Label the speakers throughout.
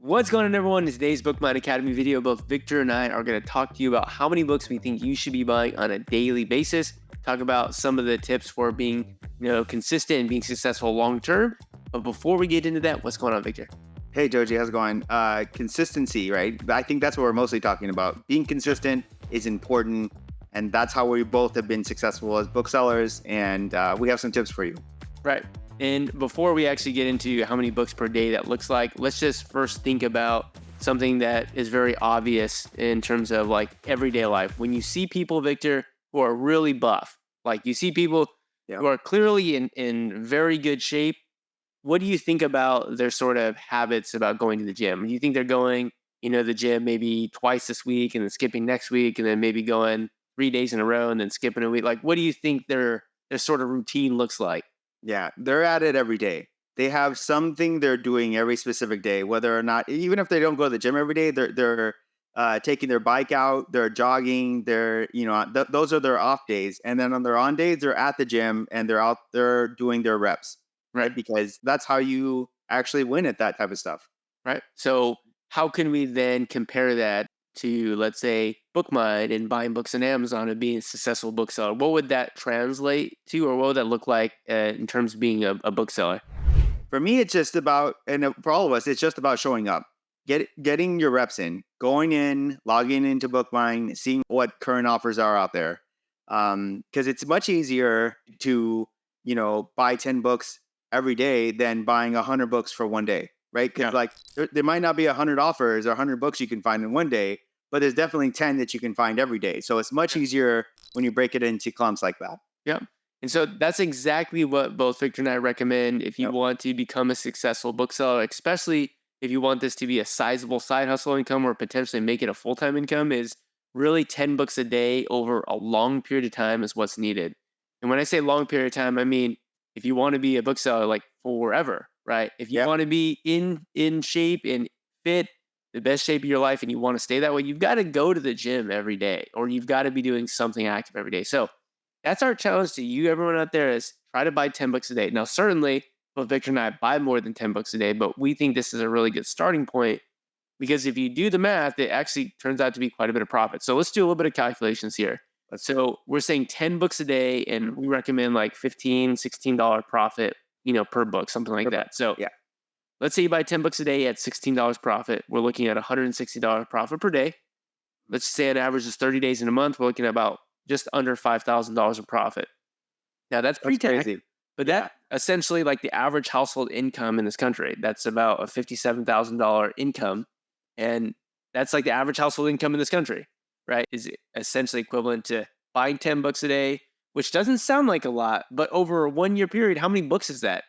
Speaker 1: What's going on, everyone? In today's BookMine Academy video, both Victor and I are going to talk to you about how many books we think you should be buying on a daily basis, talk about some of the tips for being, consistent and being successful long term. But before we get into that, what's going on, Victor?
Speaker 2: Hey, Joji, how's it going? Consistency, right? I think that's what we're mostly talking about. Being consistent is important, and that's how we both have been successful as booksellers, and we have some tips for you.
Speaker 1: Right. And before we actually get into how many books per day that looks like, let's just first think about something that is very obvious in terms of like everyday life. When you see people, Victor, who are really buff, like you see people who are clearly in very good shape, what do you think about their sort of habits about going to the gym? Do you think they're going, the gym maybe twice this week and then skipping next week and then maybe going 3 days in a row and then skipping a week? Like, what do you think their sort of routine looks like?
Speaker 2: Yeah, they're at it every day. They have something they're doing every specific day, whether or not, even if they don't go to the gym every day, they're taking their bike out, they're jogging, those are their off days. And then on their on days, they're at the gym and they're out there doing their reps, right? Because that's how you actually win at that type of stuff.
Speaker 1: Right. So how can we then compare that to, let's say, BookMine and buying books on Amazon and being a successful bookseller? What would that translate to, or what would that look like in terms of being a bookseller?
Speaker 2: For me, it's just about, and for all of us, it's just about showing up, getting your reps in, going in, logging into BookMine, seeing what current offers are out there. Because it's much easier to, buy 10 books every day than buying 100 books for one day, right? Because there might not be 100 offers or 100 books you can find in one day, but there's definitely 10 that you can find every day. So it's much easier when you break it into clumps like that.
Speaker 1: Yep. And so that's exactly what both Victor and I recommend if you want to become a successful bookseller, especially if you want this to be a sizable side hustle income or potentially make it a full-time income, is really 10 books a day over a long period of time is what's needed. And when I say long period of time, I mean, if you want to be a bookseller like forever, right? If you want to be in shape and fit, the best shape of your life, and you want to stay that way, you've got to go to the gym every day, or you've got to be doing something active every day. So that's our challenge to you, everyone out there, is try to buy 10 books a day. Now, certainly, both Victor and I buy more than 10 books a day, but we think this is a really good starting point because if you do the math, it actually turns out to be quite a bit of profit. So let's do a little bit of calculations here. So we're saying 10 books a day, and we recommend like $15, $16 profit, per book, something like that. So let's say you buy 10 books a day at $16 profit. We're looking at $160 profit per day. Let's say an average is 30 days in a month. We're looking at about just under $5,000 of profit. Now that's pre-tax, but that essentially like the average household income in this country. That's about a $57,000 income. And that's like the average household income in this country, right? Is essentially equivalent to buying 10 books a day, which doesn't sound like a lot, but over a 1 year period, how many books is that?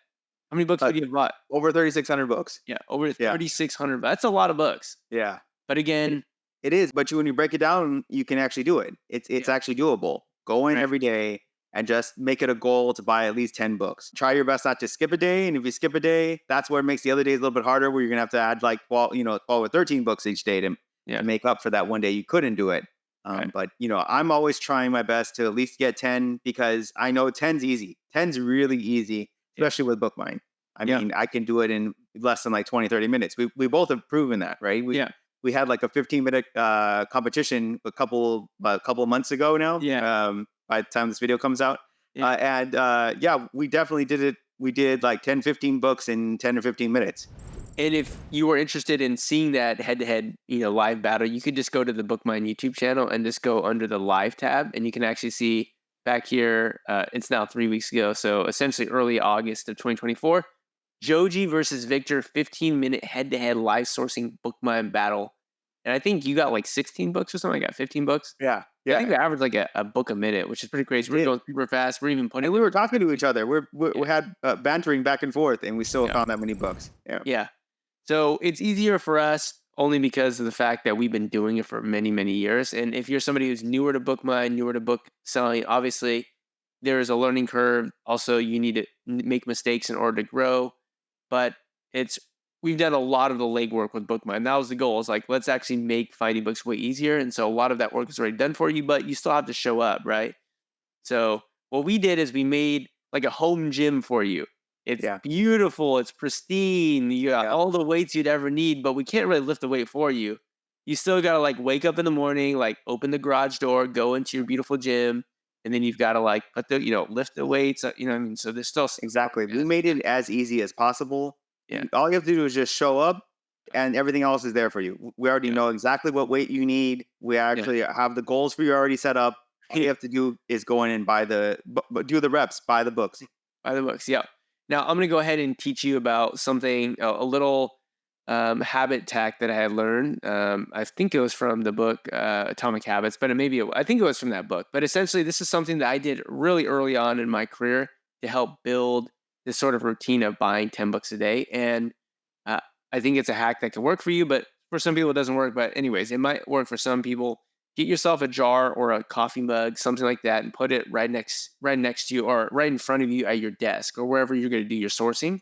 Speaker 1: How many books would you have bought?
Speaker 2: Over 3,600 books.
Speaker 1: Yeah, over 3,600. That's a lot of books.
Speaker 2: Yeah.
Speaker 1: But again,
Speaker 2: it is. But when you break it down, you can actually do it. It's actually doable. Go in every day and just make it a goal to buy at least 10 books. Try your best not to skip a day. And if you skip a day, that's where it makes the other days a little bit harder, where you're going to have to add like 12 or 13 books each day to make up for that one day you couldn't do it. But, I'm always trying my best to at least get 10 because I know 10's easy. 10's really easy, especially with BookMine. I mean, I can do it in less than like 20, 30 minutes. We both have proven that, right? We had like a 15-minute competition a couple months ago now. By the time this video comes out. We definitely did it. We did like 10, 15 books in 10 or 15 minutes.
Speaker 1: And if you were interested in seeing that head-to-head, live battle, you could just go to the BookMine YouTube channel and just go under the live tab, and you can actually see back here. It's now 3 weeks ago, so essentially early August of 2024. Joji versus Victor, 15-minute head-to-head live sourcing BookMine battle. And I think you got like 16 books or something. I got 15 books.
Speaker 2: Yeah.
Speaker 1: I think we average like a book a minute, which is pretty crazy. We're going super fast. We're even putting.
Speaker 2: And we were talking to each other. We had bantering back and forth, and we still found that many books.
Speaker 1: Yeah. So it's easier for us only because of the fact that we've been doing it for many, many years. And if you're somebody who's newer to BookMine, newer to book selling, obviously there is a learning curve. Also, you need to make mistakes in order to grow. But we've done a lot of the legwork with BookMine. That was the goal. It's like, let's actually make finding books way easier. And so a lot of that work is already done for you, but you still have to show up, right? So what we did is we made like a home gym for you. It's
Speaker 2: Yeah.
Speaker 1: beautiful. It's pristine. You got
Speaker 2: Yeah.
Speaker 1: all the weights you'd ever need, but we can't really lift the weight for you. You still gotta like wake up in the morning, like open the garage door, go into your beautiful gym, and then you've got to like put the lift the weights. You know what I mean? So there's still stuff
Speaker 2: Exactly. We
Speaker 1: as
Speaker 2: made it as easy as possible.
Speaker 1: yeah,
Speaker 2: All you have to do is just show up and everything else is there for you. We already
Speaker 1: yeah,
Speaker 2: know exactly what weight you need. We
Speaker 1: yeah,
Speaker 2: actually have the goals for you already set up. All you
Speaker 1: yeah.
Speaker 2: have to do is go in and do the reps, buy the books.
Speaker 1: By the books, yeah. Now I'm gonna go ahead and teach you about something a little habit tack that I had learned. I think it was from the book Atomic Habits, but I think it was from that book. But essentially, this is something that I did really early on in my career to help build this sort of routine of buying 10 books a day. And uh, I think it's a hack that can work for you, but for some people it doesn't work. But anyways, it might work for some people. Get yourself a jar or a coffee mug, something like that, and put it right next to you or right in front of you at your desk or wherever you're going to do your sourcing.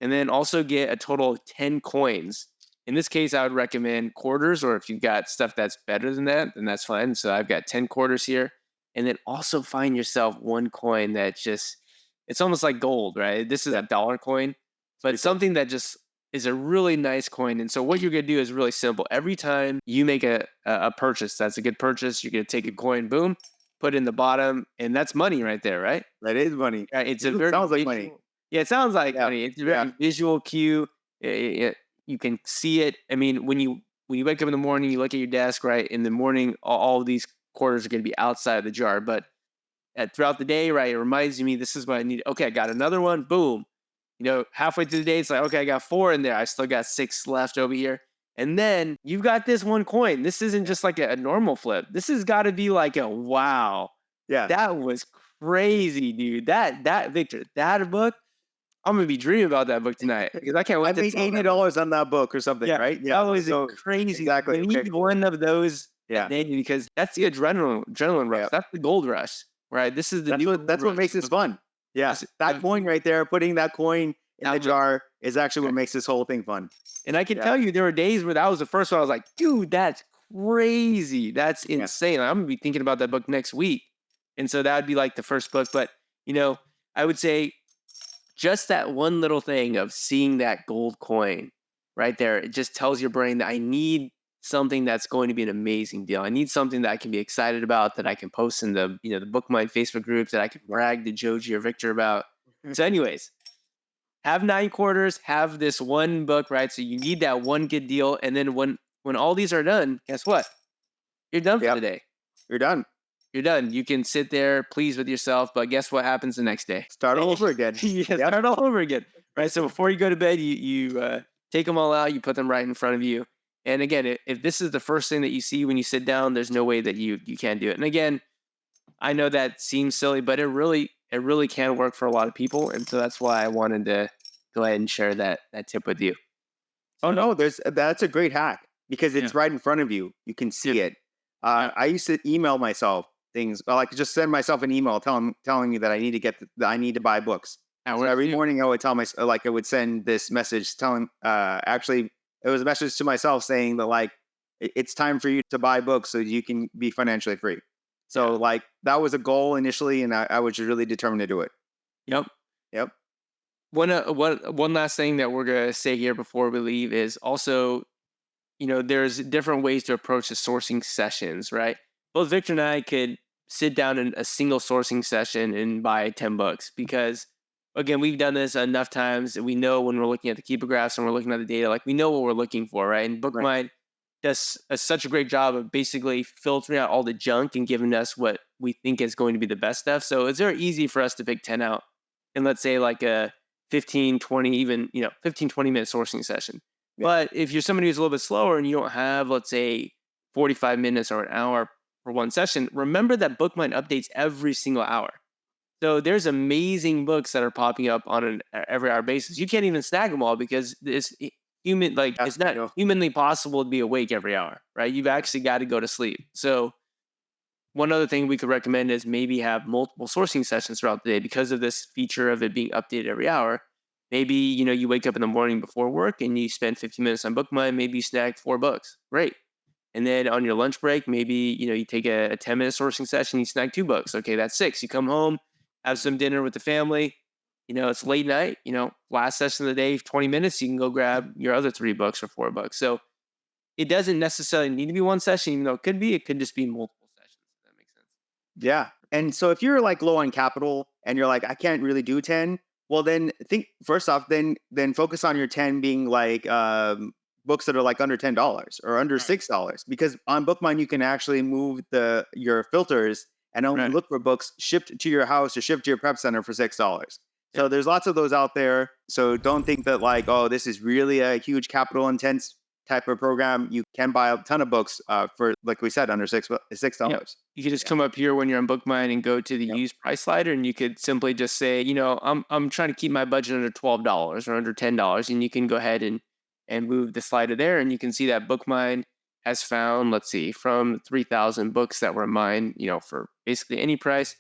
Speaker 1: And then also get a total of 10 coins. In this case, I would recommend quarters, or if you've got stuff that's better than that, then that's fine. So I've got 10 quarters here. And then also find yourself one coin that it's almost like gold, right? This is
Speaker 2: Yeah.
Speaker 1: a dollar coin, but
Speaker 2: Pretty cool.
Speaker 1: something that just is a really nice coin. And so what you're going to do is really simple. Every time you make a purchase, that's a good purchase, you're going to take a coin, boom, put it in the bottom, and that's money right there, right?
Speaker 2: That is money.
Speaker 1: It's a
Speaker 2: It
Speaker 1: very
Speaker 2: sounds like money.
Speaker 1: visual. Yeah, it sounds like
Speaker 2: Yeah.
Speaker 1: money. It's a
Speaker 2: Yeah.
Speaker 1: very visual cue. You can see it. I mean, when you wake up in the morning, you look at your desk, right? In the morning, all of these quarters are going to be outside of the jar. But throughout the day, right, it reminds me this is what I need. Okay, I got another one. Boom. Halfway through the day, it's like, okay, I got 4 in there. I still got 6 left over here. And then you've got this one coin. This isn't just like a normal flip. This has got to be like a wow.
Speaker 2: Yeah.
Speaker 1: That was crazy, dude. That Victor, that book, I'm gonna be dreaming about that book tonight because I can't
Speaker 2: I
Speaker 1: wait to
Speaker 2: made
Speaker 1: tell that.
Speaker 2: $80 on that book or something,
Speaker 1: Yeah,
Speaker 2: right?
Speaker 1: that
Speaker 2: Yeah.
Speaker 1: was a
Speaker 2: So
Speaker 1: crazy.
Speaker 2: exactly.
Speaker 1: We
Speaker 2: Okay.
Speaker 1: need one of those a
Speaker 2: Yeah.
Speaker 1: day because that's the adrenaline rush.
Speaker 2: Yeah.
Speaker 1: That's the gold rush, right? This is the
Speaker 2: That's
Speaker 1: new
Speaker 2: what
Speaker 1: gold rush
Speaker 2: makes this
Speaker 1: of
Speaker 2: fun. Yeah.
Speaker 1: this.
Speaker 2: That coin right there, putting that coin in the
Speaker 1: That was-
Speaker 2: jar is actually what makes this whole thing fun.
Speaker 1: And I can
Speaker 2: Yeah.
Speaker 1: tell you, there were days where that was the first one. I was like, dude, that's crazy. That's
Speaker 2: Yeah.
Speaker 1: insane. I'm gonna be thinking about that book next week. And so that would be like the first book. But I would say just that one little thing of seeing that gold coin right there, it just tells your brain that I need something that's going to be an amazing deal. I need something that I can be excited about, that I can post in the BookMine Facebook groups, that I can brag to Joji or Victor about. So, anyways, have 9 quarters, have this one book, right? So you need that one good deal. And then when all these are done, guess what? You're done for the
Speaker 2: Yep.
Speaker 1: day.
Speaker 2: You're done.
Speaker 1: You're done. You can sit there, pleased with yourself, but guess what happens the next day?
Speaker 2: Start all over again.
Speaker 1: Yeah,
Speaker 2: Yep.
Speaker 1: start all over again, right? So before you go to bed, you take them all out, you put them right in front of you. And again, if this is the first thing that you see when you sit down, there's no way that you can't do it. And again, I know that seems silly, but it really can work for a lot of people, and so that's why I wanted to go ahead and share that tip with you.
Speaker 2: Oh no, that's a great hack because it's
Speaker 1: Yeah.
Speaker 2: right in front of you. You can see
Speaker 1: Yeah.
Speaker 2: it. I used to email myself things, like just send myself an email telling me that I need to that I need to buy books.
Speaker 1: Now,
Speaker 2: So
Speaker 1: what
Speaker 2: every
Speaker 1: you-
Speaker 2: morning I would tell myself, like I would send this message telling, actually it was a message to myself saying that like it's time for you to buy books so you can be financially free. So
Speaker 1: Yeah.
Speaker 2: like that was a goal initially, and I was just really determined to do it.
Speaker 1: Yep.
Speaker 2: Yep.
Speaker 1: One last thing that we're gonna say here before we leave is also, there's different ways to approach the sourcing sessions, right? Both Victor and I could sit down in a single sourcing session and buy 10 books because, again, we've done this enough times that we know when we're looking at the keeper graphs and we're looking at the data, like we know what we're looking for, right? And
Speaker 2: Right.
Speaker 1: BookMine does such a great job of basically filtering out all the junk and giving us what we think is going to be the best stuff. So it's very easy for us to pick 10 out in, let's say, like a 15, 20, even, 15, 20-minute sourcing session.
Speaker 2: Yeah.
Speaker 1: But if you're somebody who's a little bit slower and you don't have, let's say, 45 minutes or an hour for one session, remember that BookMine updates every single hour. So there's amazing books that are popping up on an every hour basis. You can't even snag them all because it's
Speaker 2: Yeah,
Speaker 1: it's
Speaker 2: I
Speaker 1: not
Speaker 2: know.
Speaker 1: humanly possible to be awake every hour, right? You've actually got to go to sleep. So one other thing we could recommend is maybe have multiple sourcing sessions throughout the day because of this feature of it being updated every hour. Maybe, you wake up in the morning before work and you spend 15 minutes on BookMine, maybe you snag 4 books. Great. And then on your lunch break, maybe, you take a 10-minute sourcing session, you snag 2 books. Okay, that's 6. You come home, have some dinner with the family, it's late night, last session of the day, 20 minutes, you can go grab your other 3 books or 4 books. So it doesn't necessarily need to be one session, even though it could just be multiple sessions. If that makes sense.
Speaker 2: Yeah. And so if you're like low on capital and you're like, I can't really do 10, well then think first off, then focus on your 10 being like books that are like under $10 or under
Speaker 1: Right.
Speaker 2: $6. Because on BookMine you can actually move your filters and only
Speaker 1: Right.
Speaker 2: look for books shipped to your house or shipped to your prep center for $6.
Speaker 1: Yeah.
Speaker 2: So there's lots of those out there. So don't think that like, oh, this is really a huge capital intense type of program. You can buy a ton of books for, like we said, under
Speaker 1: Yeah.
Speaker 2: $6.
Speaker 1: You could just
Speaker 2: Yeah.
Speaker 1: come up here when you're on BookMine and go to the
Speaker 2: Yep.
Speaker 1: used price slider, and you could simply just say, I'm trying to keep my budget under $12 or under $10, and you can go ahead and move the slider there, and you can see that BookMine has found, let's see, from 3,000 books that were mine, for basically any price,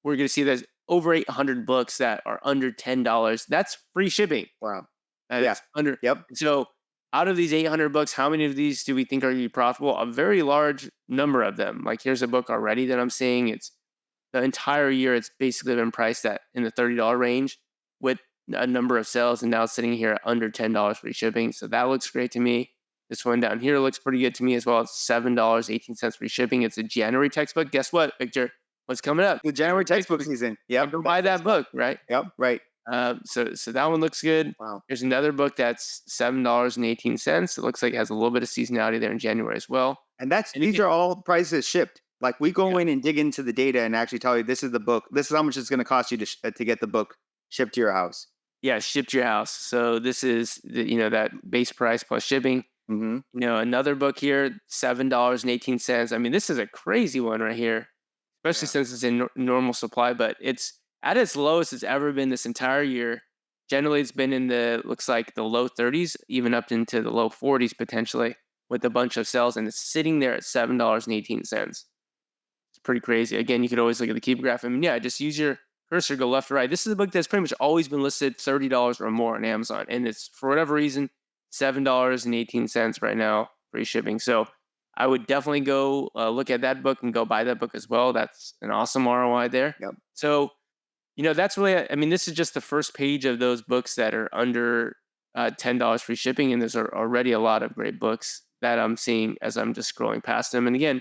Speaker 1: we're going to see there's over 800 books that are under $10. That's free shipping.
Speaker 2: Wow. Yeah.
Speaker 1: It's under.
Speaker 2: Yep.
Speaker 1: So out of these 800 books, how many of these do we think are going to be profitable? A very large number of them. Like here's a book already that I'm seeing. It's the entire year. It's basically been priced at in the $30 range with a number of sales, and now it's sitting here at under $10 free shipping. So that looks great to me. This one down here looks pretty good to me as well. It's $7.18 free shipping. It's a January textbook. Guess what, Victor? What's coming up?
Speaker 2: The January textbook season.
Speaker 1: I'll
Speaker 2: Yep.
Speaker 1: go buy that book, right?
Speaker 2: Yep. Right.
Speaker 1: So that one looks good.
Speaker 2: Wow.
Speaker 1: There's another book that's $7.18. It looks like it has a little bit of seasonality there in January as well.
Speaker 2: And
Speaker 1: And
Speaker 2: these are all prices shipped. Like we
Speaker 1: yeah,
Speaker 2: go in and dig into the data and actually tell you this is the book. This is how much it's going to cost you to get the book shipped to your house.
Speaker 1: yeah, shipped to your house. So this is that base price plus shipping.
Speaker 2: Mm-hmm.
Speaker 1: Another book here, $7.18. I mean, this is a crazy one right here, especially
Speaker 2: Yeah.
Speaker 1: since it's in normal supply. But it's at its lowest it's ever been this entire year. Generally, it's been in looks like the low 30s, even up into the low 40s potentially, with a bunch of sales, and it's sitting there at $7.18. It's pretty crazy. Again, you could always look at the keep graph. I mean, yeah, just use your cursor, go left to right. This is a book that's pretty much always been listed $30 or more on Amazon, and it's for whatever reason $7.18 right now, free shipping. So I would definitely go look at that book and go buy that book as well. That's an awesome ROI there.
Speaker 2: Yep.
Speaker 1: So that's really, I mean, this is just the first page of those books that are under $10 free shipping, and there's already a lot of great books that I'm seeing as I'm just scrolling past them. And again,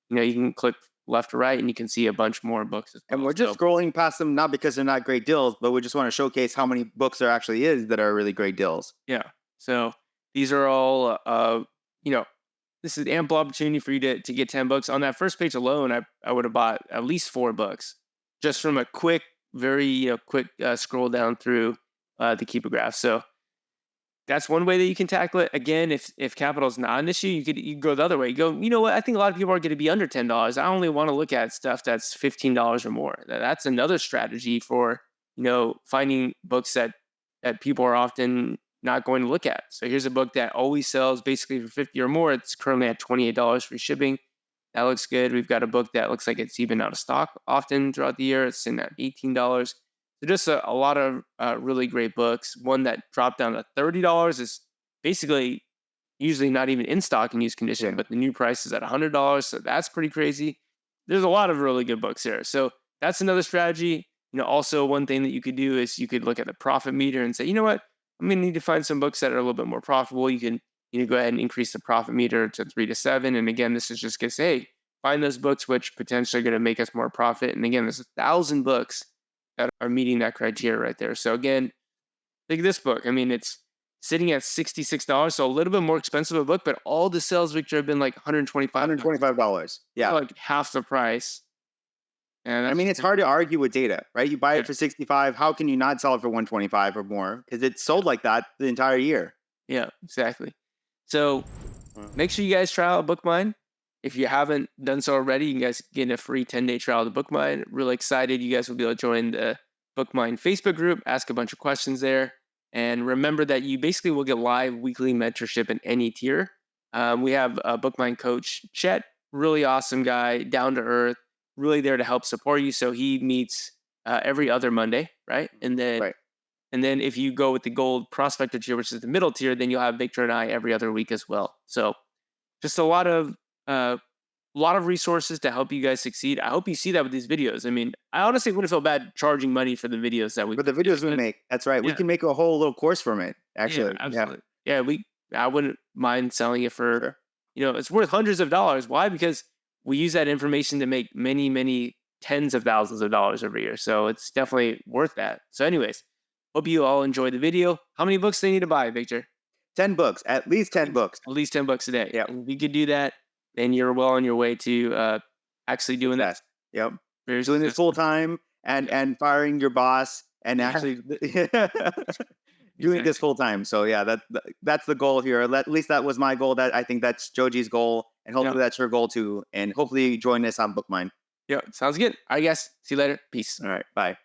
Speaker 1: you can click left to right and you can see a bunch more books as well.
Speaker 2: And we're just scrolling past them, not because they're not great deals, but we just want to showcase how many books there actually is that are really great deals.
Speaker 1: Yeah. So these are all, this is ample opportunity for you to get 10 books. On that first page alone, I would have bought at least 4 books just from a quick, very quick scroll down through the keeper graph. So that's one way that you can tackle it. Again, if capital is not an issue, you could go the other way. You go, you know what? I think a lot of people are going to be under $10. I only want to look at stuff that's $15 or more. That's another strategy for finding books that people are often not going to look at. So here's a book that always sells basically for 50 or more. It's currently at $28 free shipping. That looks good. We've got a book that looks like it's even out of stock often throughout the year. It's in at $18. So just a lot of really great books. One that dropped down to $30 is basically usually not even in stock in used condition, but the new price is at $100. So that's pretty crazy. There's a lot of really good books here. So that's another strategy. Also one thing that you could do is you could look at the profit meter and say, you know what, I'm going to need to find some books that are a little bit more profitable. You can go ahead and increase the profit meter to 3 to 7. And again, this is just going to say, hey, find those books which potentially are going to make us more profit. And again, there's 1,000 books that are meeting that criteria right there. So again, like this book, I mean, it's sitting at $66, so a little bit more expensive of a book, but all the sales, Victor, have been like $125.
Speaker 2: $125. Yeah.
Speaker 1: Like half the price. And
Speaker 2: I mean, it's hard to argue with data, right? You buy
Speaker 1: Yeah.
Speaker 2: it for 65. How can you not sell it for 125 or more? Because it's sold like that the entire year.
Speaker 1: Yeah, exactly. So make sure you guys try out BookMine. If you haven't done so already, you guys get a free 10-day trial of BookMine. Really excited. You guys will be able to join the BookMine Facebook group, ask a bunch of questions there. And remember that you basically will get live weekly mentorship in any tier. We have a BookMine coach, Chet, really awesome guy, down to earth, really there to help support you. So he meets every other Monday, right? And then if you go with the gold prospector tier, which is the middle tier, then you'll have Victor and I every other week as well. So just a lot of a lot of resources to help you guys succeed. I hope you see that with these videos. I mean, I honestly wouldn't feel bad charging money for the videos that we
Speaker 2: But the videos
Speaker 1: produce,
Speaker 2: we
Speaker 1: but
Speaker 2: make, that's right. We
Speaker 1: yeah,
Speaker 2: can make a whole little course from it.
Speaker 1: yeah,
Speaker 2: Actually, yeah,
Speaker 1: absolutely. Yeah, I wouldn't mind selling it for,
Speaker 2: sure.
Speaker 1: it's worth hundreds of dollars. Why? Because we use that information to make many, many tens of thousands of dollars every year. So it's definitely worth that. So, anyways, hope you all enjoyed the video. How many books do they need to buy, Victor?
Speaker 2: 10 books, at least 10 books.
Speaker 1: At least 10 bucks a day.
Speaker 2: Yep.
Speaker 1: And if you could do that, then you're well on your way to actually doing that
Speaker 2: Success. Yep.
Speaker 1: very
Speaker 2: Doing this full
Speaker 1: successfully.
Speaker 2: time and
Speaker 1: Yeah.
Speaker 2: firing your boss and
Speaker 1: Yeah,
Speaker 2: actually doing this
Speaker 1: exactly.
Speaker 2: full time. So yeah, that's the goal here. At least that was my goal. That I think that's Joji's goal, and
Speaker 1: Yeah.
Speaker 2: hopefully that's your goal too. And hopefully you join us on BookMine.
Speaker 1: Yeah. Sounds good. All right, guys. See you later. Peace.
Speaker 2: All right, bye.